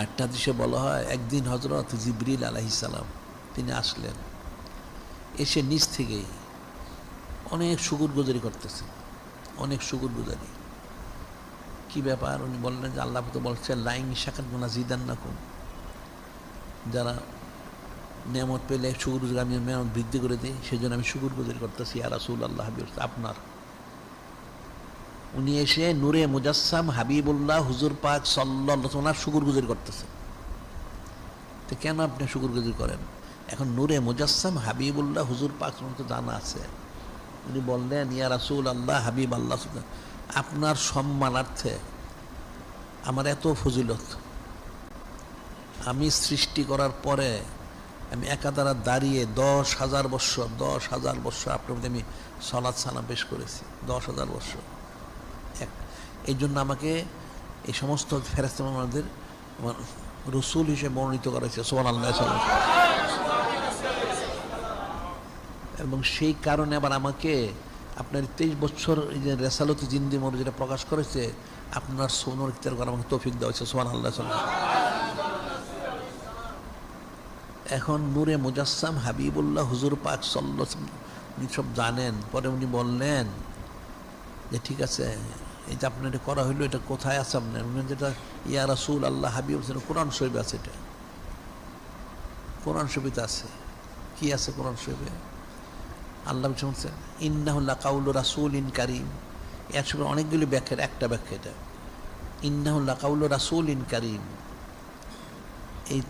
আটটা দিশে বলা হয় একদিন হযরত জিবরিল আলাইহিস সালাম তিনি আসলেন, এসে নিচ থেকেই অনেক শুকরগুজারি করতেছেন, অনেক শুকরগুজারি। কি ব্যাপার? উনি বললেন যে আল্লাহ তো বলছেন লাইন শাকারতুম আযীদান্নাকুম, যারা নেয়ামত পেলে শুকরগুজারি আমি নেয়ামত বৃদ্ধি করে দিই, সেই জন্য আমি শুকরগুজারি করতেছি ইয়া রাসূলুল্লাহ আপনার। উনি এসে নূরে মুজাসসাম হাবিবুল্লাহ হুজুর পাক সাল্লাল্লাহু আলাইহি ওয়াসাল্লাম শুকরগুজারি করতেছেন। তো কেন আপনি শুকরগুজারি করেন? এখন নূরে মুজাসসাম হাবিবুল্লাহ হুজুর পাক তো জানা আছে। উনি বললেন ইয়া রাসূলুল্লাহ হাবিব আল্লাহ, আপনার সম্মানার্থে আমার এত ফজিলত, আমি সৃষ্টি করার পরে আমি একাধারে দাঁড়িয়ে 10,000 বৎসর আপনার মধ্যে আমি সালাত সালাম পেশ করেছি, 10,000 বৎসর। এই জন্য আমাকে এই সমস্ত ফেরেশতাদের রসুল হিসেবে মনোনীত করা হয়েছে সুবহানাল্লাহ। এবং সেই কারণে আবার আমাকে আপনার 23 বছর এই যে রেসালতি জিন্দি মোর যেটা প্রকাশ করেছে, আপনার সোনর ইখতিয়ার করা আমাকে তৌফিক দেওয়া হয়েছে সুবহানাল্লাহ। এখন নূরে মুজাসসাম হাবিবুল্লাহ হুজুর পাক সাল্লাল্লাহু আলাইহি ওয়াসাল্লাম উনি সব জানেন। পরে উনি বললেন যে ঠিক আছে, এটা আপনার এটা করা হইলো, এটা কোথায় আছে আপনার? উনি যেটা ইয়া রাসূল আল্লাহ হাবিব কোরআন শরীফে আছে, এটা কোরআন শরীফে আছে। কি আছে কোরআন শরীফে? আল্লাহ শুনছেন ইন্নাহু লাকাউলু রাসূলিন কারীম। এর সঙ্গে অনেকগুলি ব্যাখ্যার একটা ব্যাখ্যা এটা, ইন্নাহু লাকাউলু রাসূলিন কারীম। এই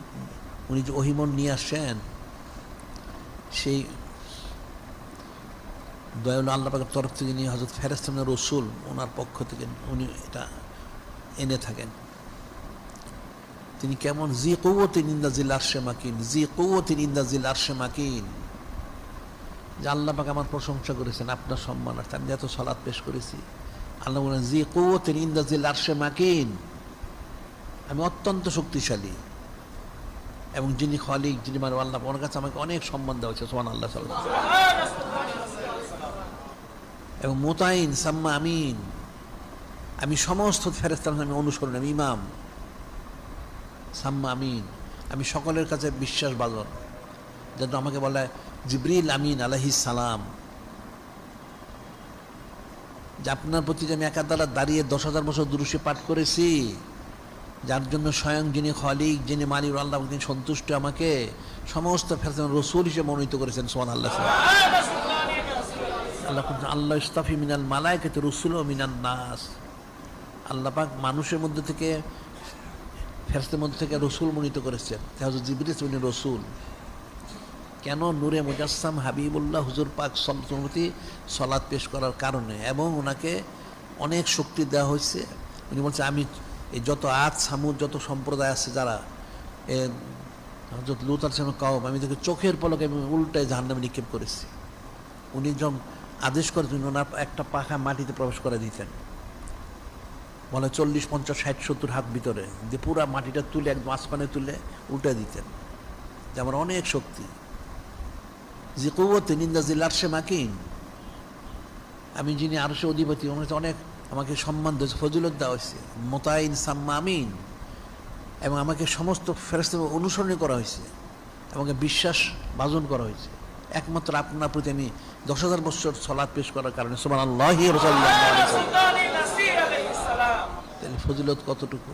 উনি যে ওহিমন নিয়ে আসেন, সেই দয়ালু আল্লাহ পাকের তরফ থেকে নিয়ে হযরত ফেরেশতা রসুল ওনার পক্ষ থেকে উনি এটা এনে থাকেন। তিনি কেমন? জি কুওয়াতিন ইনদা জিল আরশে মাকিন, জি কুওয়াতিন ইনদা জিল আরশে মাকিন। যে আল্লাহ পাক আমার প্রশংসা করেছেন আপনার সম্মানার্থে, আমি এত সালাত পেশ করেছি। আল্লাহ বলেন জি কুওয়াতিন ইনদা জিল আরশে মাকিন, আমি অত্যন্ত শক্তিশালী। এবং যিনি খালিক, যিনি মানে আল্লাহ, ওনার কাছে আমাকে অনেক সম্মান দেওয়া হয়েছে সুবহানাল্লাহ। এবং মুতাইন সাম্মা আমিন, আমি সমস্ত ফেরেশতাদের আমি অনুসরণ, আমি ইমাম। সাম্মা আমিন, আমি সকলের কাছে বিশ্বাস বাজন। যেন আমাকে বলে জিবরিল আমিন আলাইহিস সালাম, যে আপনার প্রতি যে আমি একাধারে দাঁড়িয়ে 10,000 বছর দুরূদ পাঠ করেছি, যার জন্য স্বয়ং যিনি খালিক, যিনি মালিক আল্লাহ, তিনি সন্তুষ্ট, আমাকে সমস্ত ফেরেশতাদের রাসূল হিসেবে মনোনীত করেছেন সুবহানাল্লাহ। আল্লাহ আল্লাহ ইস্তাফি মিনাল মালায়েকাতি রুসুল ও মিনান নাস। আল্লাহ পাক মানুষের মধ্যে থেকে, ফেরেশতাদের মধ্যে থেকে রসুল মনোনীত করেছেন। হযরত জিবরিল উনি রসুল। কেন? নূরে মুজাসসাম হাবিবুল্লাহ হুজুর পাক সাল্লাল্লাহু আলাইহি ওয়াসাল্লাম সালাত পেশ করার কারণে, এবং ওনাকে অনেক শক্তি দেওয়া হয়েছে। উনি বলছে আমি এই যত আদ সামুদ যত সম্প্রদায় আছে, যারা হযরত লূত আলাইহিস সালামের কওম, আমি তাকে চোখের পলকে আমি উল্টায় জাহান্নামে নিক্ষেপ করেছি। উনি যখন আদেশ করেছেন, ওনার একটা পাখা মাটিতে প্রবেশ করে দিতেন, বলে 40, 50, 60, 70 হাত ভিতরে যে পুরা মাটিটা তুলে একদম আসমানে তুলে উল্টে দিতেন। যে আমার অনেক শক্তি। যে কুওয়াতিন ইনদা জিল আরশে মাকিন, আমি যিনি আরশে অধিপতি, ওনাকে অনেক আমাকে সম্মান দিয়েছে, ফজিলত দেওয়া হয়েছে। মুতাইন সাম্মা আমিন, এবং আমাকে সমস্ত ফেরেশতাদের অনুসরণ করা হয়েছে, আমাকে বিশ্বাস ভাজন করা হয়েছে একমাত্র আপনার প্রতি আমি 10,000 বছর সালাত পেশ করার কারণে সুবহানাল্লাহি ওয়া সাল্লাল্লাহু আলাইহি ওয়া সাল্লাম। তাহলে ফজিলত কতটুকু!